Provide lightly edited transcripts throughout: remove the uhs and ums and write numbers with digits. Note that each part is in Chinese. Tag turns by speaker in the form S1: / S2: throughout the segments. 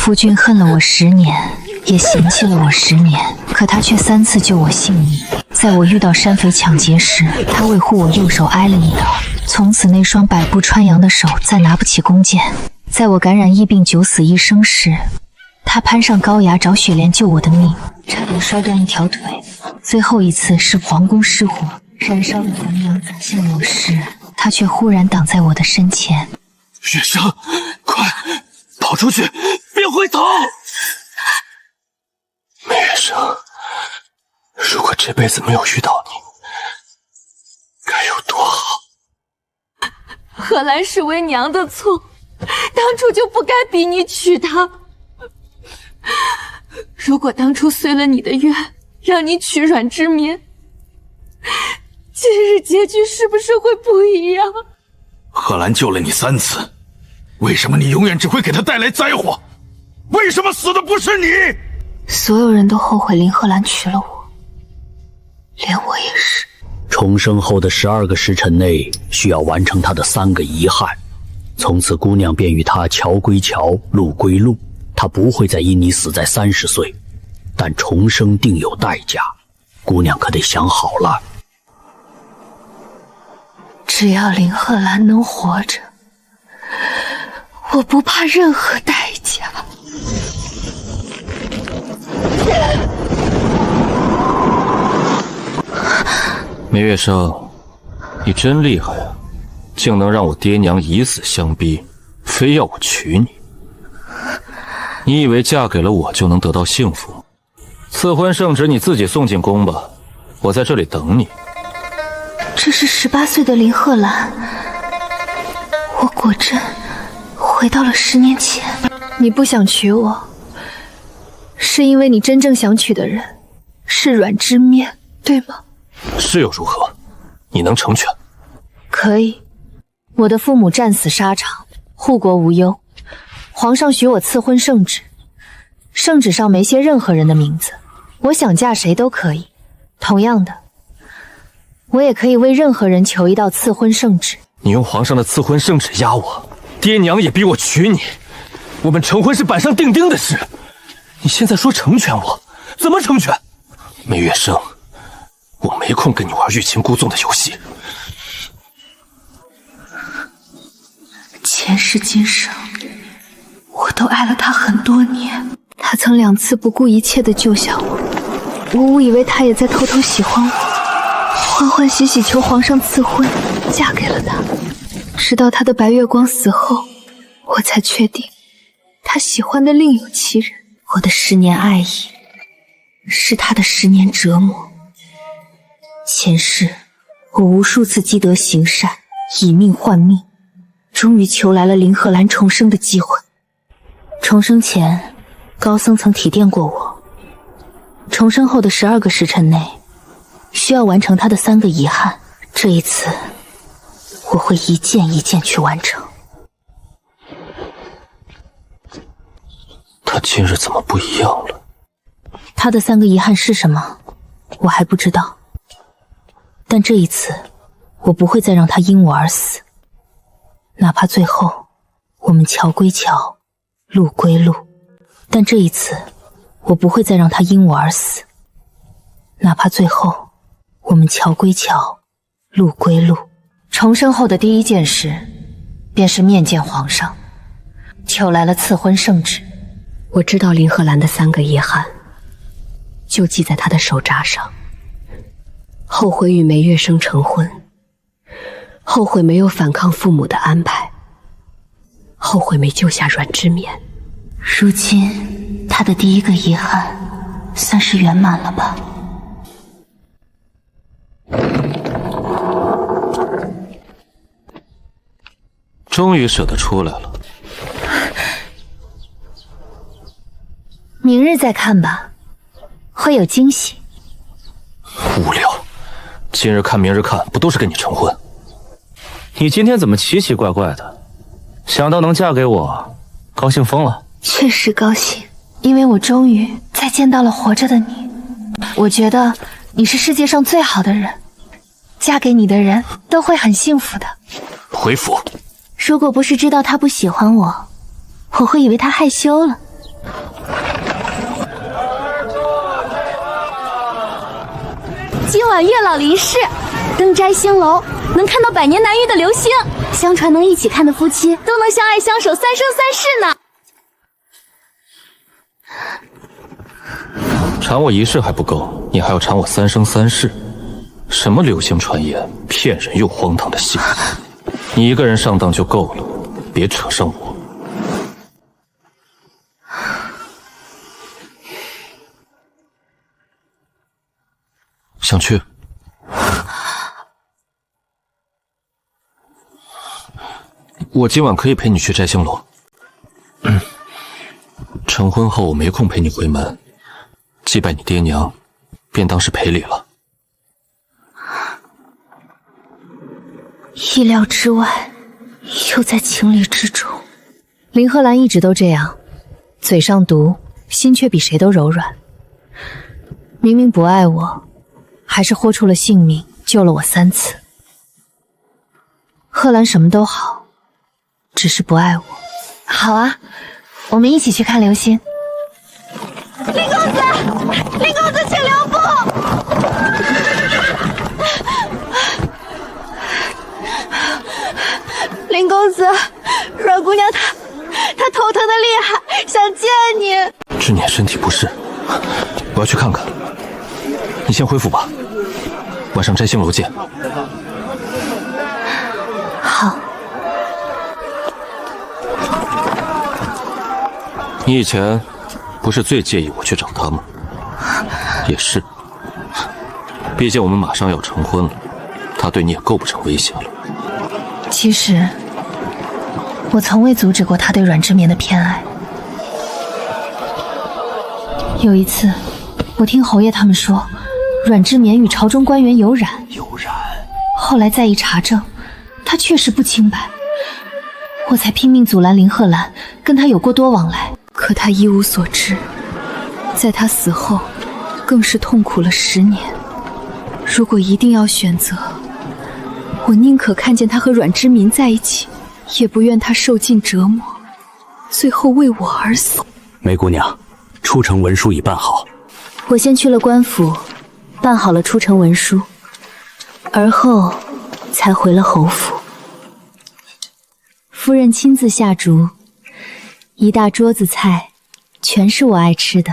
S1: 夫君恨了我10年，也嫌弃了我10年，可他却3次救我性命。在我遇到山匪抢劫时，他为护我右手挨了一刀，从此那双百步穿杨的手再拿不起弓箭。在我感染疫病9死1生时，他攀上高崖找雪莲救我的命，差点摔断一条腿。最后一次是皇宫失火，燃烧的黄杨砸向我时，他却忽然挡在我的身前。
S2: 月生，快跑出去，别回头！梅月生，如果这辈子没有遇到你，该有多好！
S3: 荷兰是为娘的错，当初就不该逼你娶她。如果当初随了你的愿，让你娶阮之眠，今日结局是不是会不一样？
S2: 荷兰救了你3次，为什么你永远只会给他带来灾祸？为什么死的不是你？
S1: 所有人都后悔林荷兰娶了我，连我也是。
S4: 重生后的12个时辰内，需要完成他的3个遗憾。从此姑娘便与他桥归桥，路归路。他不会再因你死在30岁，但重生定有代价，姑娘可得想好了。
S1: 只要林荷兰能活着，我不怕任何代价。
S5: 梅月生，你真厉害啊，竟能让我爹娘以死相逼，非要我娶你。你以为嫁给了我就能得到幸福？赐婚圣旨你自己送进宫吧，我在这里等你。
S1: 这是18岁的林荷兰，我果真回到了10年前。你不想娶我，是因为你真正想娶的人是阮之面，对吗？
S5: 是又如何？你能成全？
S1: 可以。我的父母战死沙场，护国无忧。皇上许我赐婚圣旨，圣旨上没写任何人的名字，我想嫁谁都可以。同样的，我也可以为任何人求一道赐婚圣旨。
S5: 你用皇上的赐婚圣旨压我，爹娘也逼我娶你，我们成婚是板上钉钉的事。你现在说成全我，怎么成全？梅月生，我没空跟你玩欲擒故纵的游戏。
S1: 前世今生，我都爱了他很多年。他曾2次不顾一切地救下我，我误以为他也在偷偷喜欢我，欢欢喜喜求皇上赐婚，嫁给了他。直到他的白月光死后，我才确定他喜欢的另有其人。我的10年爱意，是他的10年折磨。前世我无数次积德行善，以命换命，终于求来了林荷兰重生的机会。重生前，高僧曾提点过我，重生后的12个时辰内，需要完成他的3个遗憾。这一次，我会一件一件去完成。
S5: 他今日怎么不一样了？
S1: 他的3个遗憾是什么，我还不知道。但这一次，我不会再让他因我而死，哪怕最后我们桥归桥，路归路。但这一次，我不会再让他因我而死，哪怕最后我们桥归桥，路归路。重生后的第一件事，便是面见皇上，求来了赐婚圣旨。我知道林荷兰的3个遗憾，就记在他的手札上。后悔与梅月生成婚，后悔没有反抗父母的安排，后悔没救下阮之眠。如今他的第1个遗憾算是圆满了吧。
S5: 终于舍得出来了。
S1: 明日再看吧，会有惊喜。
S5: 无聊，今日看明日看，不都是跟你成婚？你今天怎么奇奇怪怪的？想到能嫁给我，高兴疯了？
S1: 确实高兴，因为我终于再见到了活着的你。我觉得你是世界上最好的人，嫁给你的人都会很幸福的。
S5: 回府。
S1: 如果不是知道他不喜欢我，我会以为他害羞了。
S3: 今晚月老临世，登摘星楼能看到百年难遇的流星，相传能一起看的夫妻都能相爱相守，三生三世呢。
S5: 缠我一世还不够，你还要缠我三生三世？什么流行传言，骗人又荒唐的戏，你一个人上当就够了，别扯上我。想去？我今晚可以陪你去摘星楼。成婚后我没空陪你回门，祭拜你爹娘，便当是赔礼了。
S1: 意料之外，又在情理之中。林赫兰一直都这样，嘴上毒，心却比谁都柔软。明明不爱我，还是豁出了性命救了我3次。赫兰什么都好，只是不爱我。好啊，我们一起去看流星。
S3: 林公子，林公子，请留步！林公子，阮姑娘她头疼的厉害，想见你。
S5: 知年身体不适，我要去看看。你先恢复吧，晚上摘星楼见。
S1: 好。
S5: 你以前不是最介意我去找他吗？也是，毕竟我们马上要成婚了，他对你也构不成威胁了。
S1: 其实我从未阻止过他对阮之眠的偏爱。有一次，我听侯爷他们说，阮之眠与朝中官员有染。后来再一查证，他确实不清白。我才拼命阻拦林赫兰跟他有过多往来，可他一无所知。在他死后，更是痛苦了10年。如果一定要选择，我宁可看见他和阮之民在一起，也不愿他受尽折磨，最后为我而死。
S4: 梅姑娘，出城文书已办好。
S1: 我先去了官府，办好了出城文书，而后才回了侯府。夫人亲自下厨，一大桌子菜，全是我爱吃的。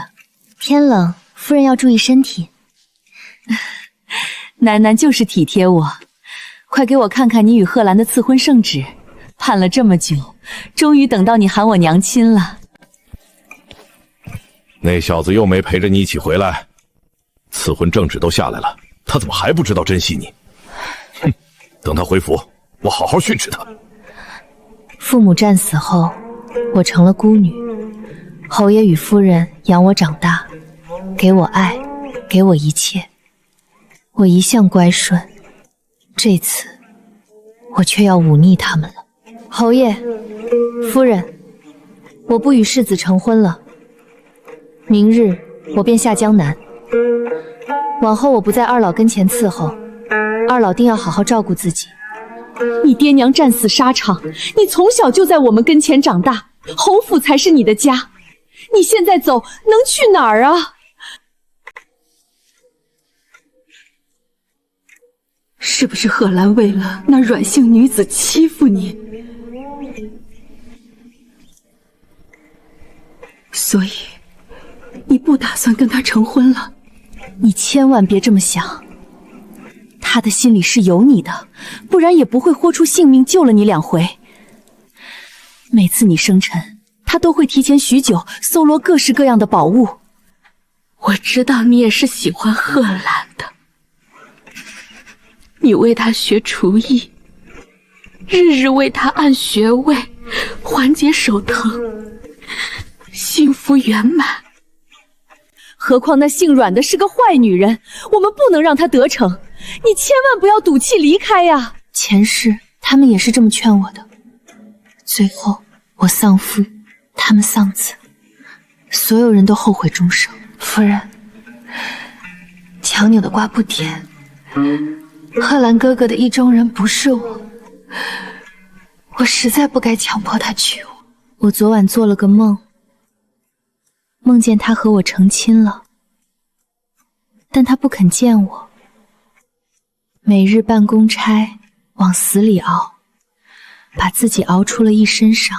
S1: 天冷，夫人要注意身体。楠楠就是体贴我。快给我看看你与贺兰的赐婚圣旨，盼了这么久，终于等到你喊我娘亲了。
S2: 那小子又没陪着你一起回来，赐婚圣旨都下来了，他怎么还不知道珍惜你？哼，等他回府，我好好训斥他。
S1: 父母战死后，我成了孤女，侯爷与夫人养我长大，给我爱，给我一切。我一向乖顺，这次我却要忤逆他们了。侯爷，夫人，我不与世子成婚了。明日我便下江南，往后我不在二老跟前伺候，二老定要好好照顾自己。你爹娘战死沙场，你从小就在我们跟前长大，侯府才是你的家。你现在走，能去哪儿啊？
S6: 是不是贺兰为了那阮姓女子欺负你？所以你不打算跟她成婚了？
S1: 你千万别这么想，他的心里是有你的，不然也不会豁出性命救了你2回。每次你生辰，他都会提前许久搜罗各式各样的宝物。
S6: 我知道你也是喜欢贺兰的，你为他学厨艺，日日为他按穴位，缓解手疼，幸福圆满。
S1: 何况那姓阮的是个坏女人，我们不能让她得逞。你千万不要赌气离开呀！前世他们也是这么劝我的，最后我丧夫，他们丧子，所有人都后悔终生。夫人，强扭的瓜不甜，贺兰哥哥的意中人不是我，我实在不该强迫他娶我。我昨晚做了个梦，梦见他和我成亲了，但他不肯见我，每日办公差，往死里熬，把自己熬出了一身伤。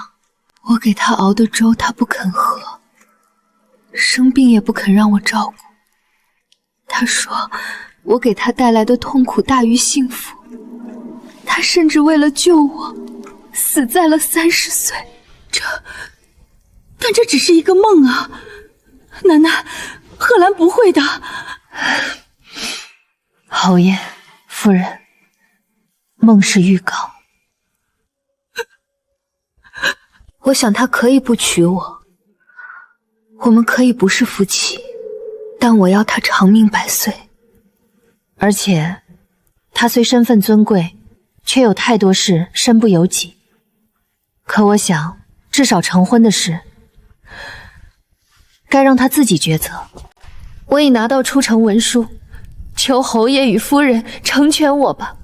S1: 我给他熬的粥他不肯喝，生病也不肯让我照顾。他说我给他带来的痛苦大于幸福，他甚至为了救我死在了30岁。但这只是一个梦啊！楠楠，贺兰不会的。侯爷夫人，梦是预告。我想他可以不娶我，我们可以不是夫妻，但我要他长命百岁。而且他虽身份尊贵，却有太多事身不由己。可我想至少成婚的事该让他自己抉择。我已拿到出城文书，求侯爷与夫人成全我吧。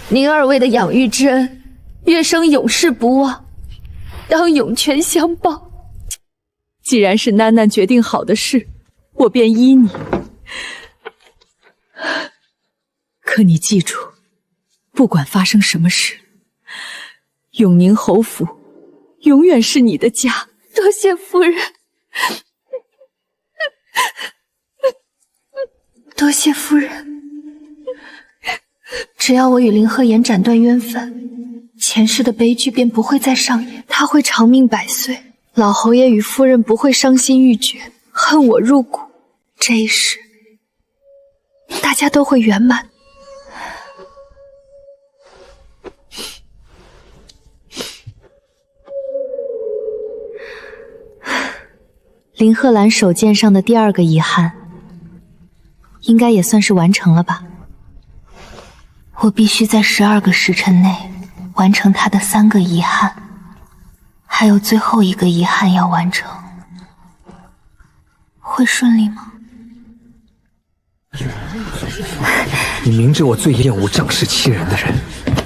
S1: 您二位的养育之恩，月生永世不忘，当涌泉相报。既然是囡囡决定好的事，我便依你。可你记住，不管发生什么事，永宁侯府永远是你的家。多谢夫人。多谢夫人。只要我与林鹤言斩断冤分，前世的悲剧便不会再上演。他会长命百岁，老侯爷与夫人不会伤心欲绝，恨我入骨。这一世，大家都会圆满。林鹤兰手剑上的第2个遗憾，应该也算是完成了吧。我必须在12个时辰内完成他的3个遗憾，还有最后一个遗憾要完成，会顺利吗？
S7: 你明知我最厌恶仗势欺人的人，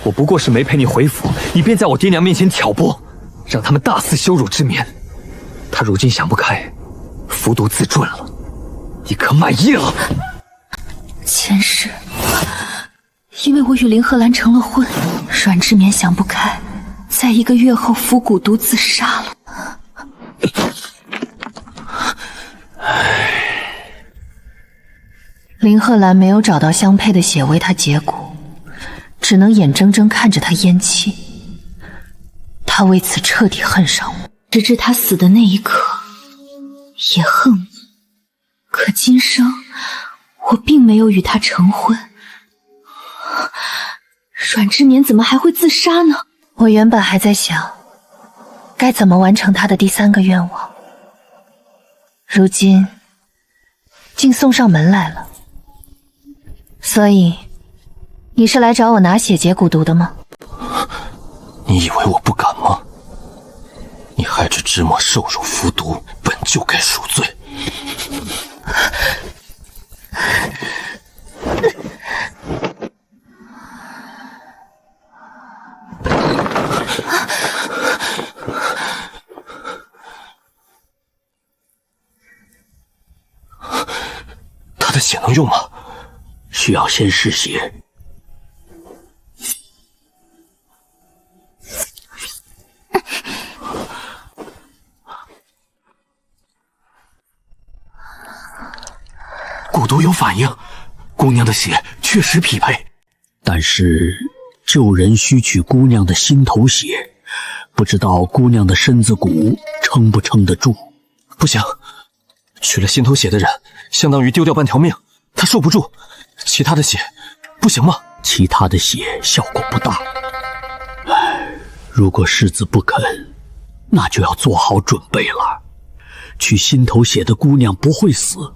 S7: 我不过是没陪你回府，你便在我爹娘面前挑拨，让他们大肆羞辱之眠。他如今想不开，服毒自尽了，你可满意了？
S1: 前世，因为我与林鹤兰成了婚，阮之眠想不开，在1个月后服蛊毒自杀了。林鹤兰没有找到相配的血为他解蛊，只能眼睁睁看着他咽气。他为此彻底恨上我，直至他死的那一刻也恨我。可今生我并没有与他成婚，阮之眠怎么还会自杀呢？我原本还在想该怎么完成他的第3个愿望，如今竟送上门来了。所以你是来找我拿血解蛊毒的吗？
S5: 你以为我不敢吗？你害至芝麻受辱服毒，本就该赎罪。他的血能用吗？
S4: 需要先试血。
S7: 蛊毒有反应，姑娘的血确实匹配。
S4: 但是救人需取姑娘的心头血，不知道姑娘的身子骨撑不撑得住。
S5: 不行，取了心头血的人相当于丢掉半条命，他受不住。其他的血不行吗？
S4: 其他的血效果不大。如果世子不肯，那就要做好准备了。取心头血的姑娘不会死，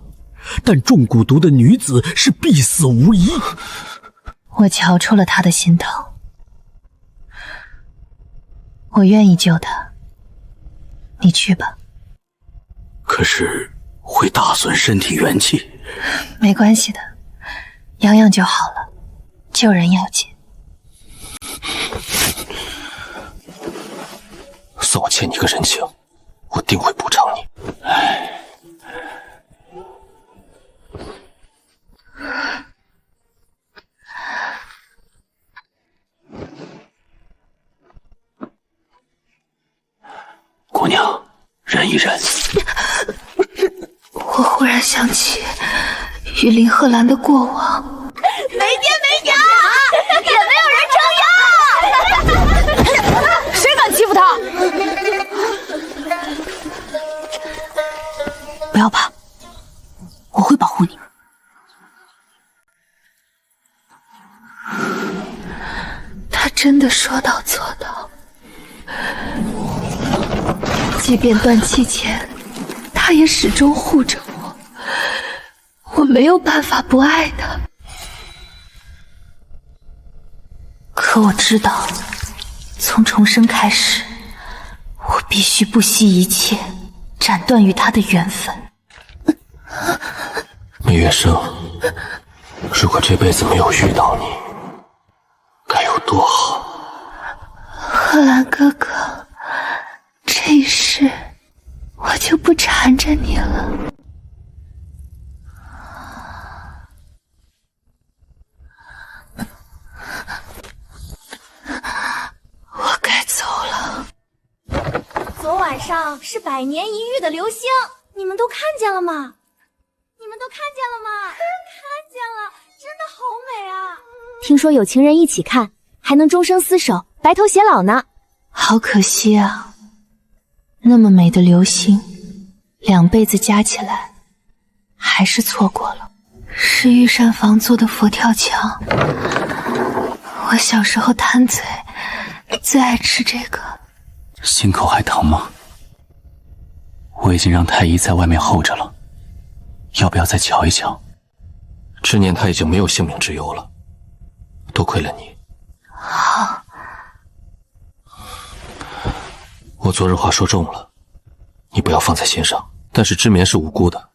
S4: 但中蛊毒的女子是必死无疑。
S1: 我瞧出了他的心疼，我愿意救他，你去吧。
S4: 可是会大损身体元气。
S1: 没关系的，养养就好了，救人要紧。
S5: 算我欠你个人情，我定会补偿你。
S4: 一人。
S3: 我忽然想起与林鹤兰的过往，
S8: 没爹没娘，也没有人撑腰。谁敢欺负他？
S1: 不要怕，我会保护你。
S3: 他真的说到做到，即便断气前，他也始终护着我，我没有办法不爱他。可我知道，从重生开始，我必须不惜一切斩断与他的缘分。
S5: 明月生，如果这辈子没有遇到你，该有多好。
S3: 贺兰哥哥，这一世我就不缠着你了。我该走了。
S8: 昨晚上是100年一遇的流星，你们都看见了吗？看见了，真的好美啊！听说有情人一起看，还能终生厮守，白头偕老呢。
S3: 好可惜啊，那么美的流星，2辈子加起来，还是错过了。是玉膳房做的佛跳墙，我小时候贪嘴，最爱吃这个。
S4: 心口还疼吗？我已经让太医在外面候着了，要不要再瞧一瞧？
S5: 之年他已经没有性命之忧了，多亏了你。
S3: 好，
S5: 我昨日话说重了，你不要放在心上。但是之眠是无辜的，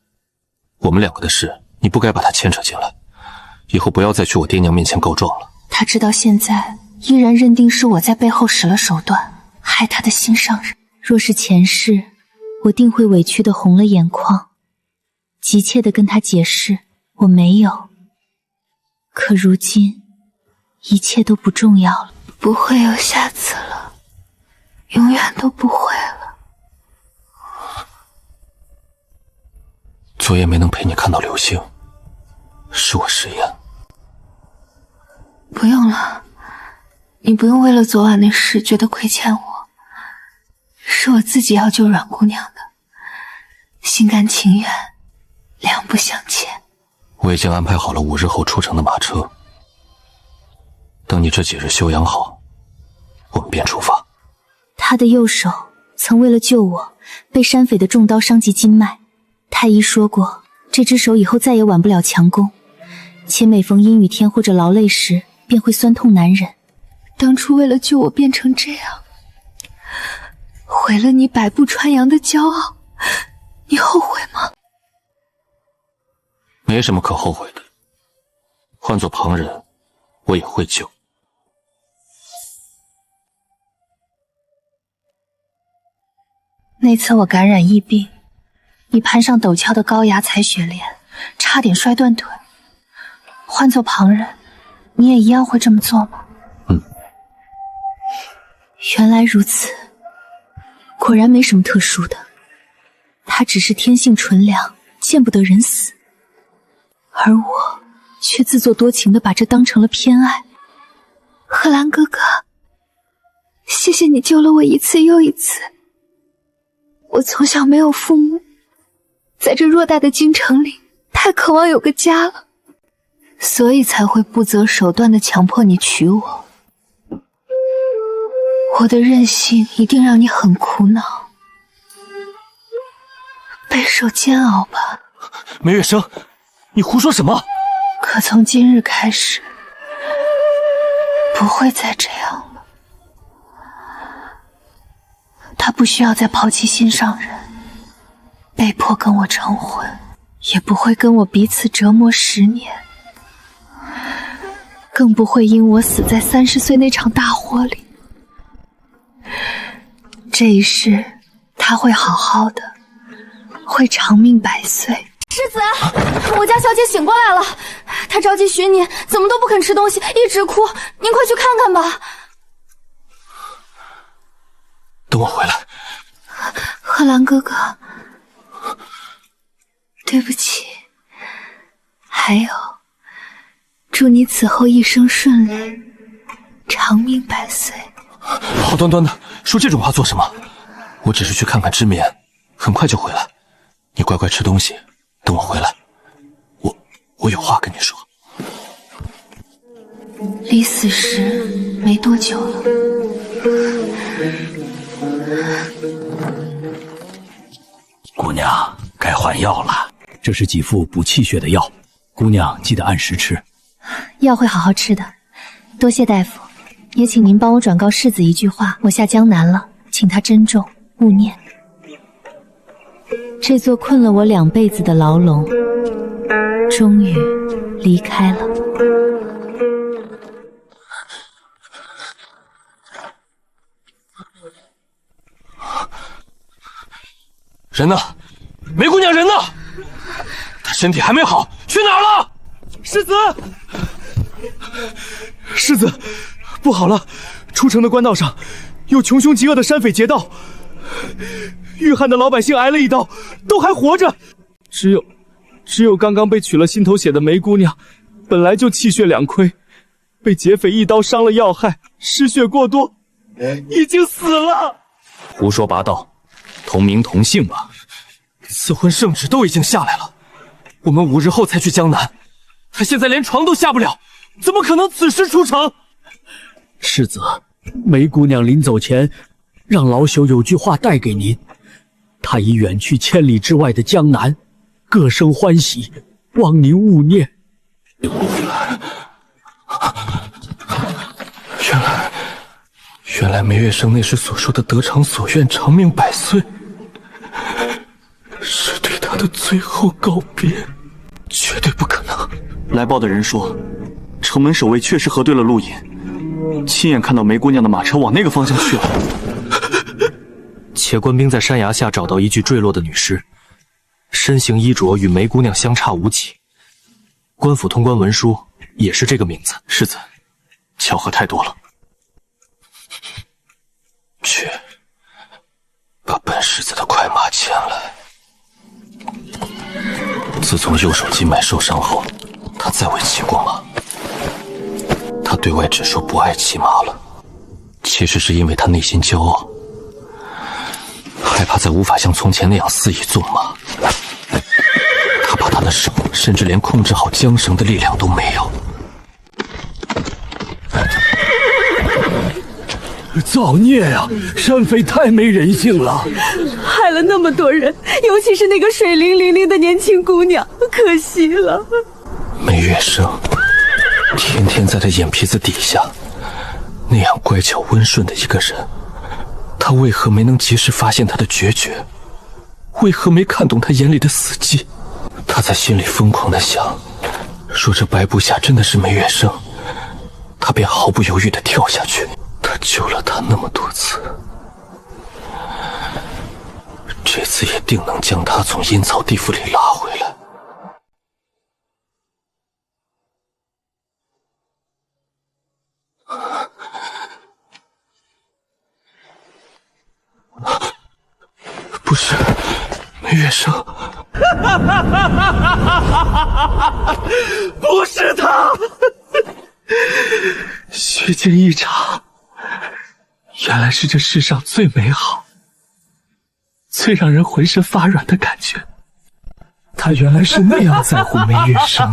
S5: 我们2个的事，你不该把他牵扯进来。以后不要再去我爹娘面前告状了。
S3: 他直到现在依然认定是我在背后使了手段，害他的心上人。若是前世，我定会委屈的红了眼眶，急切的跟他解释我没有。可如今一切都不重要了，不会有下次了，永远都不会了。
S5: 昨夜没能陪你看到流星，是我失言。
S3: 不用了，你不用为了昨晚那事觉得亏欠我，是我自己要救阮姑娘的，心甘情愿，两不相欠。
S5: 我已经安排好了5日后出城的马车，等你这几日休养好，我们便出发。
S3: 他的右手曾为了救我，被山匪的重刀伤及筋脉。太医说过，这只手以后再也挽不了强弓，且每逢阴雨天或者劳累时，便会酸痛难忍。当初为了救我变成这样，毁了你百步穿杨的骄傲，你后悔吗？
S5: 没什么可后悔的，换做旁人，我也会救。
S3: 那次我感染疫病，你攀上陡峭的高崖踩雪莲，差点摔断腿。换做旁人，你也一样会这么做吗？原来如此，果然没什么特殊的，他只是天性纯良，见不得人死，而我却自作多情地把这当成了偏爱。贺兰哥哥，谢谢你救了我一次又一次。我从小没有父母，在这偌大的京城里，太渴望有个家了，所以才会不择手段地强迫你娶我。我的任性一定让你很苦恼，备受煎熬吧。
S7: 梅月生，你胡说什么？
S3: 可从今日开始，不会再这样了。他不需要再抛弃心上人，被迫跟我成婚，也不会跟我彼此折磨10年，更不会因我死在30岁那场大火里。这一世他会好好的，会长命100岁。
S8: 世子，我家小姐醒过来了，她着急寻您，怎么都不肯吃东西，一直哭，您快去看看吧。
S5: 等我回来。
S3: 贺兰哥哥，对不起。还有，祝你此后一生顺利，长命百岁。
S5: 好端端的说这种话做什么？我只是去看看之眠，很快就回来。你乖乖吃东西，等我回来，我有话跟你说。
S3: 离死时没多久了。
S4: 姑娘，该换药了。这是几副补气血的药，姑娘记得按时吃。
S3: 药会好好吃的，多谢大夫。也请您帮我转告世子一句话，我下江南了，请他珍重勿念。这座困了我2辈子的牢笼，终于离开了。
S5: 人呢？梅姑娘人呢？她身体还没好，去哪儿了？
S7: 世子，世子，不好了！出城的官道上有穷凶极恶的山匪劫道，遇害的老百姓挨了一刀，都还活着。只有刚刚被取了心头血的梅姑娘，本来就气血两亏，被劫匪一刀伤了要害，失血过多，已经死了。
S5: 胡说八道，同名同姓吧。赐婚圣旨都已经下来了，我们5日后才去江南，他现在连床都下不了，怎么可能此时出城？
S4: 世子，梅姑娘临走前让老朽有句话带给您，她已远去千里之外的江南，各生欢喜，望您勿念。
S5: 原来梅月生那时所说的得偿所愿，长命百岁，是对他的最后告别，绝对不可能。
S9: 来报的人说，城门守卫确实核对了路引，亲眼看到梅姑娘的马车往那个方向去了。
S5: 且官兵在山崖下找到一具坠落的女尸，身形衣着与梅姑娘相差无几，官府通关文书也是这个名字。
S9: 世子，巧合太多了。
S5: 去，把本世子的快马牵来。自从右手筋脉受伤后，他再未骑过马。他对外只说不爱骑马了，其实是因为他内心骄傲，害怕再无法像从前那样肆意纵马。他怕他的手甚至连控制好缰绳的力量都没有。
S4: 造孽呀！山匪太没人性了，
S6: 害了那么多人，尤其是那个水灵灵的年轻姑娘，可惜了。
S5: 梅月生天天在他眼皮子底下，那样乖巧温顺的一个人，他为何没能及时发现他的决绝？为何没看懂他眼里的死寂？他在心里疯狂地想，若这白布下真的是梅月生，他便毫不犹豫地跳下去。他救了他那么多次，这次也定能将他从阴曹地府里拉回来。不是，梅月生，
S7: 不是他，虚惊一场。原来是这世上最美好、最让人浑身发软的感觉。他原来是那样在乎梅月生，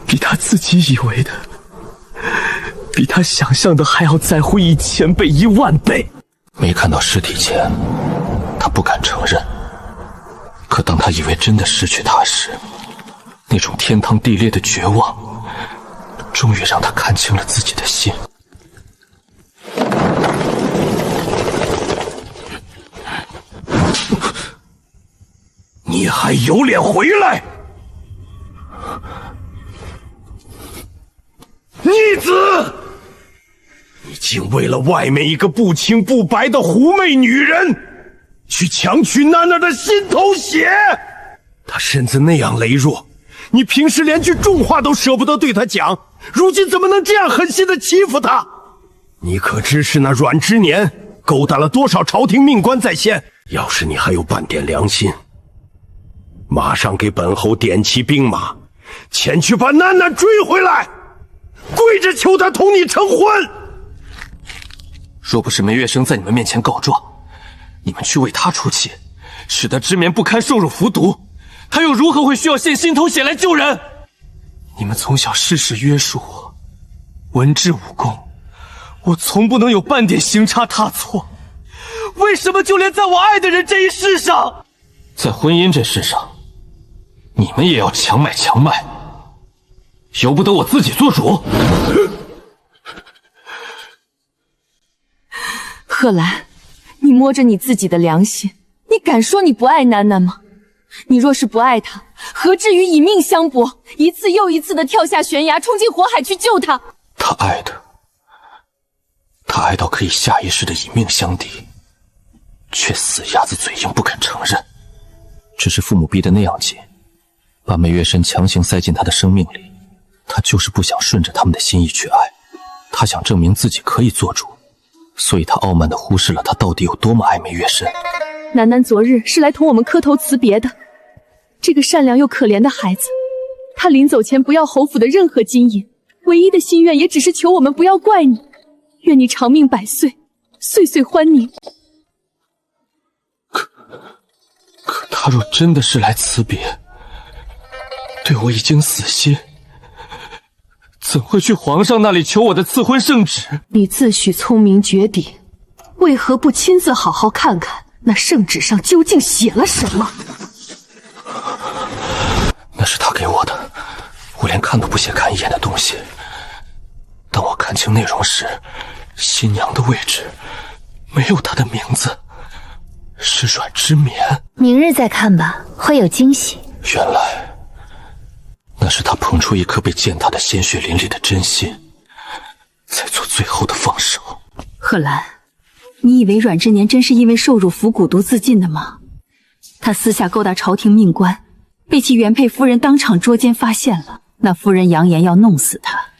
S7: 比他自己以为的，比他想象的还要在乎1000倍、10000倍。
S5: 没看到尸体前，他不敢承认。可当他以为真的失去他时，那种天堂地裂的绝望，终于让他看清了自己的心。
S4: 你还有脸回来？逆子！你竟为了外面一个不清不白的狐媚女人，去强取囡儿的心头血！她身子那样羸弱，你平时连句重话都舍不得对她讲，如今怎么能这样狠心的欺负她？你可知是那阮之年
S10: 勾搭了多少朝廷命官在先。要是你还有半点良心，马上给本侯点齐兵马，前去把楠楠追回来，跪着求他同你成婚。
S5: 若不是梅月笙在你们面前告状，你们去为他出气，使得知眠不堪受辱服毒，他又如何会需要献心头血来救人？你们从小事事约束我，文治武功，我从不能有半点行差踏错。为什么就连在我爱的人这一事上，在婚姻这事上，你们也要强买强卖，由不得我自己做主？
S6: 贺兰，你摸着你自己的良心，你敢说你不爱楠楠吗？你若是不爱她，何至于以命相搏，一次又一次的跳下悬崖，冲进火海去救她？
S5: 他爱的，他爱到可以下意识的以命相抵，却死鸭子嘴硬不肯承认。只是父母逼得那样紧，把梅月笙强行塞进他的生命里，他就是不想顺着他们的心意去爱，他想证明自己可以做主，所以他傲慢地忽视了他到底有多么爱梅月笙。
S6: 楠楠昨日是来同我们磕头辞别的，这个善良又可怜的孩子，他临走前不要侯府的任何金银，唯一的心愿也只是求我们不要怪你，愿你长命百岁，岁岁欢宁。
S5: 可他若真的是来辞别，对我已经死心，怎会去皇上那里求我的赐婚圣旨？
S6: 你自诩聪明绝顶，为何不亲自好好看看那圣旨上究竟写了什么？
S5: 那是他给我的，我连看都不屑看一眼的东西。当我看清内容时，新娘的位置没有她的名字，是阮之眠。
S8: 明日再看吧，会有惊喜。
S5: 原来那是他捧出一颗被践踏的鲜血淋漓的真心，在做最后的放手。
S3: 贺兰，你以为阮之年真是因为受辱服蛊毒自尽的吗？他私下勾搭朝廷命官，被其原配夫人当场捉奸发现了，那夫人扬言要弄死他，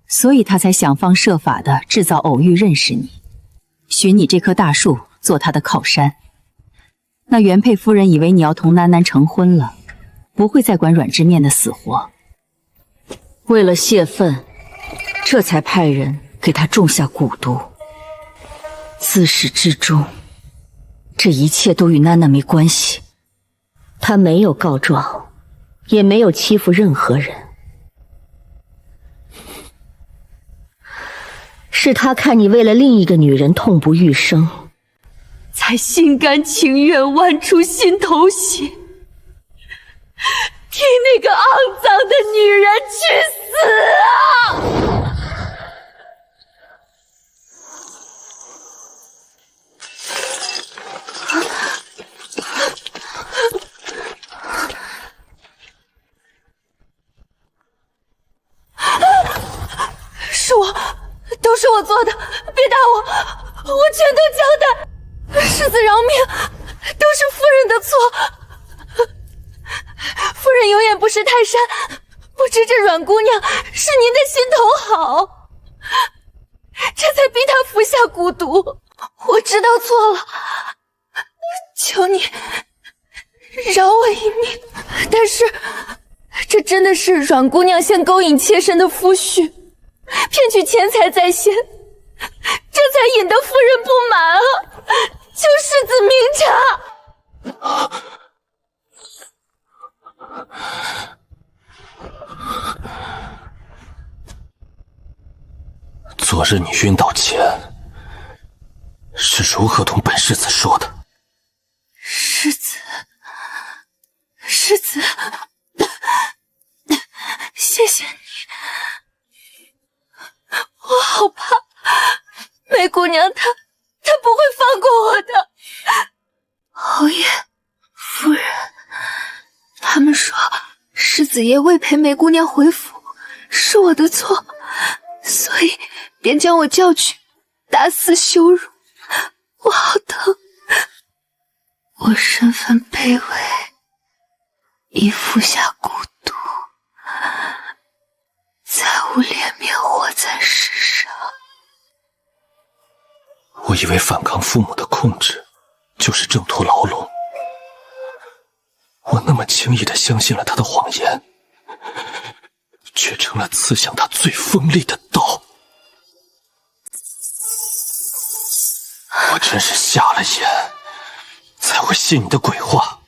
S3: 所以他才想方设法的制造偶遇认识你，寻你这棵大树做他的靠山。那原配夫人以为你要同楠楠成婚了，不会再管阮之面的死活，为了泄愤，这才派人给他种下蛊毒。自始至终，这一切都与娜娜没关系。
S1: 他没有告状，也没有欺负任何人，是他看你为了另一个女人痛不欲生，
S6: 才心甘情愿剜出心头血，替那个肮脏的女人去死啊！是我，都是我做的，别打我，我全都交代。世子饶命，都是夫人的错。夫人有眼不识泰山，不知这阮姑娘是您的心头好，这才逼她服下蛊毒。我知道错了，求你饶我一命。但是这真的是阮姑娘先勾引妾身的夫婿，骗取钱财在先，这才引得夫人不满啊！求世子明察。
S5: 昨日你晕倒前是如何同本世子说的？
S6: 世子，世子，谢谢你。我好怕梅姑娘她不会放过我的。侯爷，夫人，他们说世子爷未陪梅姑娘回府，是我的错，所以便将我叫去，大肆羞辱，我好疼。我身份卑微，已服下蛊毒，再无脸面活在世上。
S5: 我以为反抗父母的控制就是挣脱牢笼，我那么轻易地相信了他的谎言，却成了刺向他最锋利的刀。我真是瞎了眼，才会信你的鬼话。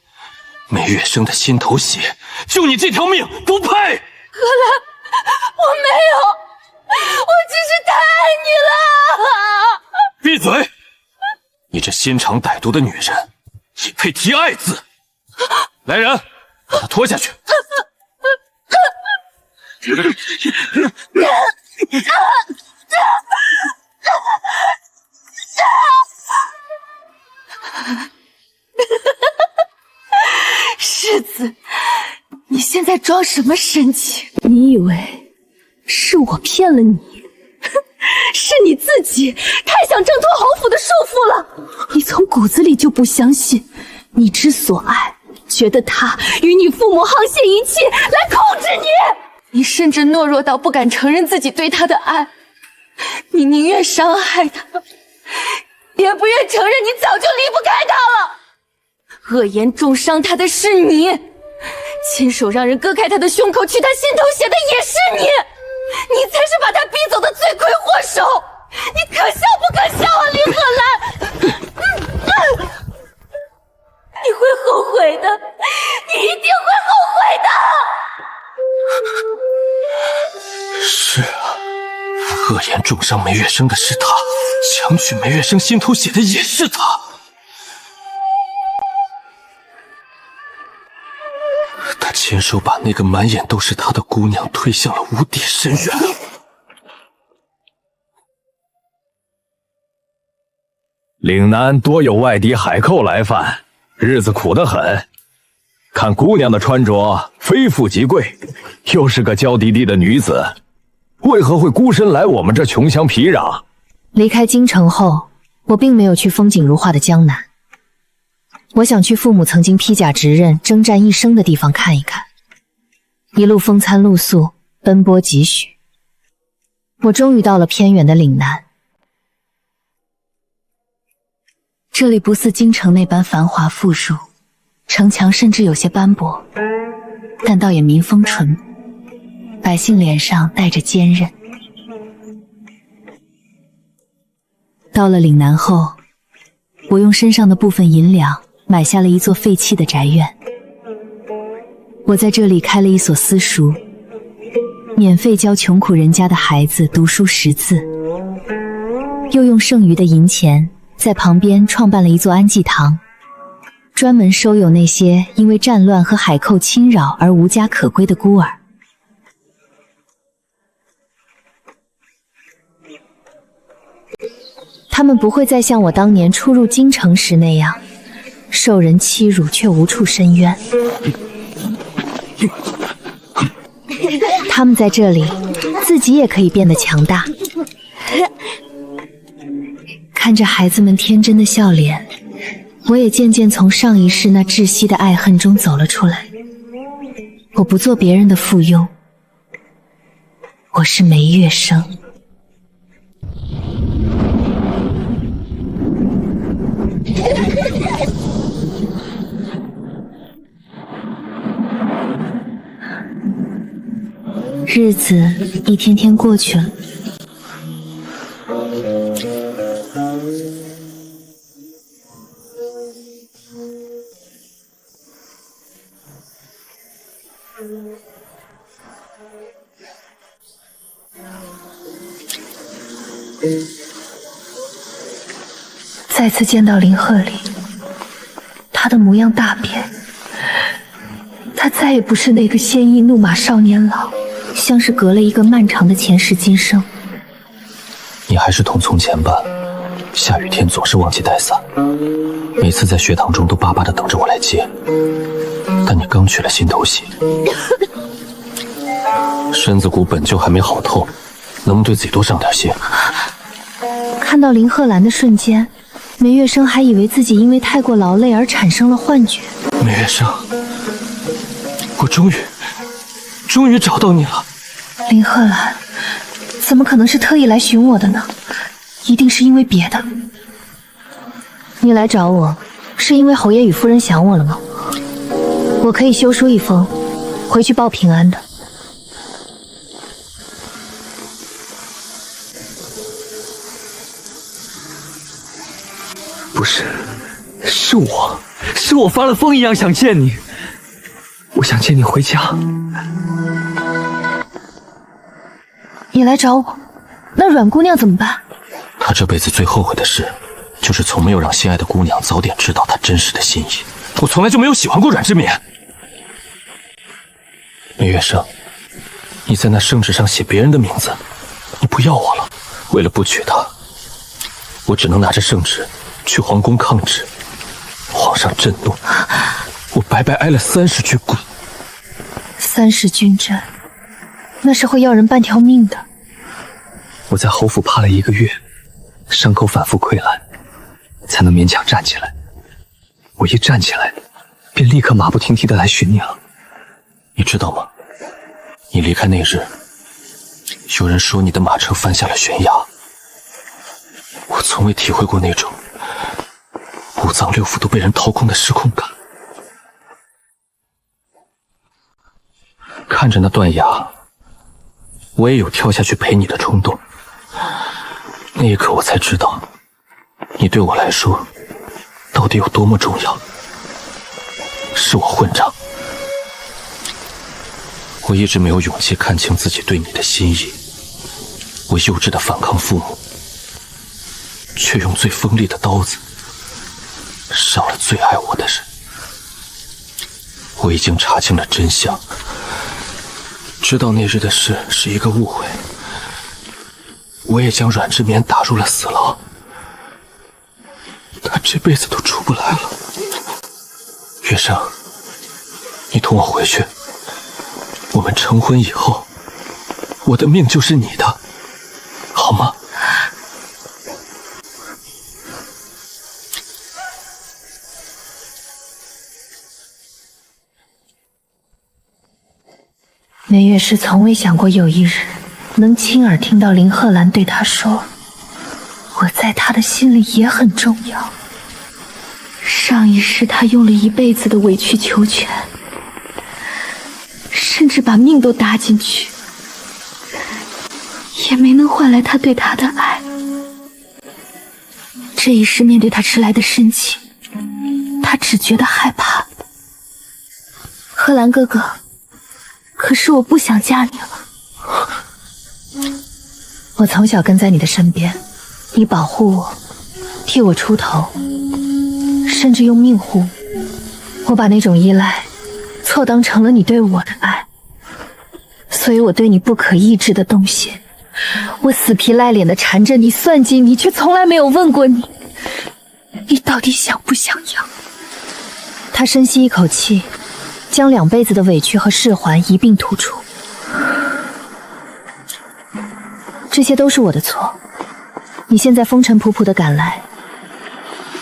S5: 梅月生的心头血，就你这条命不配。
S6: 荷兰，我没有，我只是太爱你了。
S5: 闭嘴！你这心肠歹毒的女人，也配提爱字？来人，把她拖下去。
S6: 世子，你现在装什么神情？你以为是我骗了你？是你自己太想挣脱侯府的束缚了。你从骨子里就不相信，你之所爱，觉得他与你父母沆瀣一气来控制你。你甚至懦弱到不敢承认自己对他的爱，你宁愿伤害他，也不愿承认你早就离不开他了。恶言重伤他的是你，亲手让人割开他的胸口取他心头血的也是你，你才是把他逼走的罪魁祸首。你可笑不可笑啊，林荷兰？你会后悔的，你一定会后悔的。
S5: 是啊，恶言重伤梅月生的是他，强取梅月生心头血的也是他。他亲手把那个满眼都是他的姑娘推向了无底深渊。
S2: 岭南多有外地海寇来犯，日子苦得很。看姑娘的穿着，非富即贵，又是个娇滴滴的女子，为何会孤身来我们这穷乡僻壤？
S1: 离开京城后，我并没有去风景如画的江南，我想去父母曾经披甲执刃、征战一生的地方看一看。一路风餐露宿，奔波几许，我终于到了偏远的岭南。这里不似京城那般繁华富庶，城墙甚至有些斑驳，但倒也民风淳朴，百姓脸上带着坚韧。到了岭南后，我用身上的部分银两买下了一座废弃的宅院。我在这里开了一所私塾，免费教穷苦人家的孩子读书识字，又用剩余的银钱在旁边创办了一座安济堂，专门收有那些因为战乱和海寇侵扰而无家可归的孤儿。他们不会再像我当年初入京城时那样，受人欺辱却无处申冤。他们在这里，自己也可以变得强大。看着孩子们天真的笑脸，我也渐渐从上一世那窒息的爱恨中走了出来。我不做别人的附庸，我是梅月生。日子一天天过去了，再次见到林鹤礼，他的模样大变，他再也不是那个鲜衣怒马少年郎，像是隔了一个漫长的前世今生。
S5: 你还是同从前般，下雨天总是忘记带伞，每次在学堂中都巴巴地等着我来接。但你刚取了心头血，身子骨本就还没好透，能不能对自己多上点心？
S1: 看到林鹤兰的瞬间，梅月生还以为自己因为太过劳累而产生了幻觉。
S5: 梅月生，我终于找到你了。
S1: 林鹤兰，怎么可能是特意来寻我的呢？一定是因为别的。你来找我，是因为侯爷与夫人想我了吗？我可以修书一封，回去报平安的。
S7: 不是，是我发了疯一样想见你，我想见你回家。
S1: 你来找我，那阮姑娘怎么办？
S5: 他这辈子最后悔的事，就是从没有让心爱的姑娘早点知道他真实的心意。我从来就没有喜欢过阮之冕。梅月生，你在那圣旨上写别人的名字，你不要我了。为了不娶她，我只能拿着圣旨去皇宫抗旨。皇上震怒，我白白挨了30句跪。
S1: 30军阵，那是会要人半条命的。
S7: 我在侯府趴了1个月，伤口反复溃烂，才能勉强站起来。我一站起来，便立刻马不停蹄地来寻你了。
S5: 你知道吗？你离开那日，有人说你的马车翻下了悬崖。我从未体会过那种5脏6腑都被人掏空的失控感。看着那断崖，我也有跳下去陪你的冲动。那一刻我才知道，你对我来说到底有多么重要。是我混账，我一直没有勇气看清自己对你的心意。我幼稚的反抗父母，却用最锋利的刀子伤了最爱我的人。我已经查清了真相，知道那日的事是一个误会。我也将阮之冕打入了死牢，他这辈子都出不来了。月生，你同我回去，我们成婚以后，我的命就是你的，好吗？
S1: 梅月是从未想过有一日能亲耳听到林鹤兰对他说：“我在他的心里也很重要。”上一世他用了一辈子的委曲求全，甚至把命都搭进去，也没能换来他对他的爱。这一世面对他迟来的深情，他只觉得害怕。贺兰哥哥，可是我不想嫁你了。我从小跟在你的身边，你保护我，替我出头，甚至用命护我，把那种依赖错当成了你对我的爱，所以我对你不可抑制的动心。我死皮赖脸的缠着你，算计你，却从来没有问过你，你到底想不想要？他深吸一口气，将2辈子的委屈和释怀一并吐出。这些都是我的错，你现在风尘仆仆的赶来，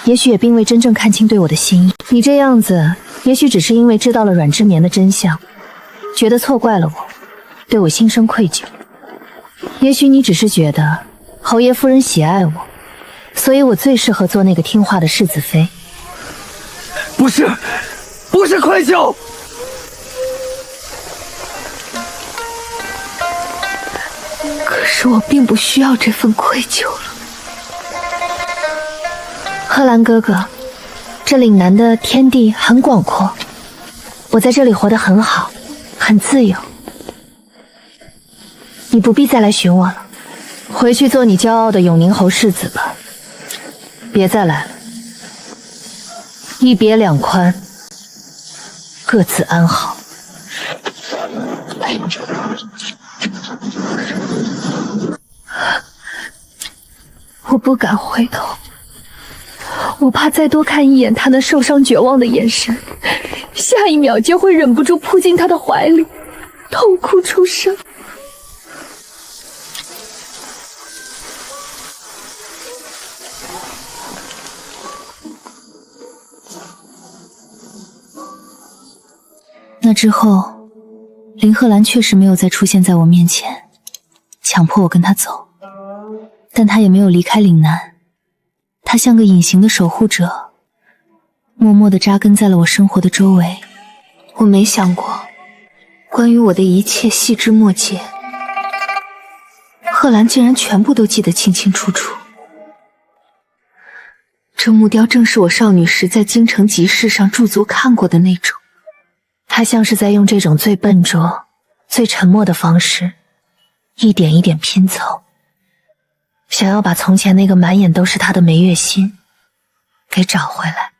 S1: 也许也并未真正看清对我的心意。你这样子，也许只是因为知道了阮之冕的真相，觉得错怪了我，对我心生愧疚。也许你只是觉得侯爷夫人喜爱我，所以我最适合做那个听话的世子妃。
S7: 不是愧疚。
S1: 可是我并不需要这份愧疚了。贺兰哥哥，这岭南的天地很广阔，我在这里活得很好，很自由。你不必再来寻我了，回去做你骄傲的永宁侯世子吧，别再来了。一别两宽，各自安好。我不敢回头，我怕再多看一眼他那受伤绝望的眼神，下一秒就会忍不住扑进他的怀里，痛哭出声。那之后，林鹤兰确实没有再出现在我面前，强迫我跟他走，但他也没有离开岭南，他像个隐形的守护者，默默地扎根在了我生活的周围。我没想过，关于我的一切细枝末节，贺兰竟然全部都记得清清楚楚。这木雕正是我少女时在京城集市上驻足看过的那种，她像是在用这种最笨拙、最沉默的方式，一点一点拼凑，想要把从前那个满眼都是她的梅月心给找回来。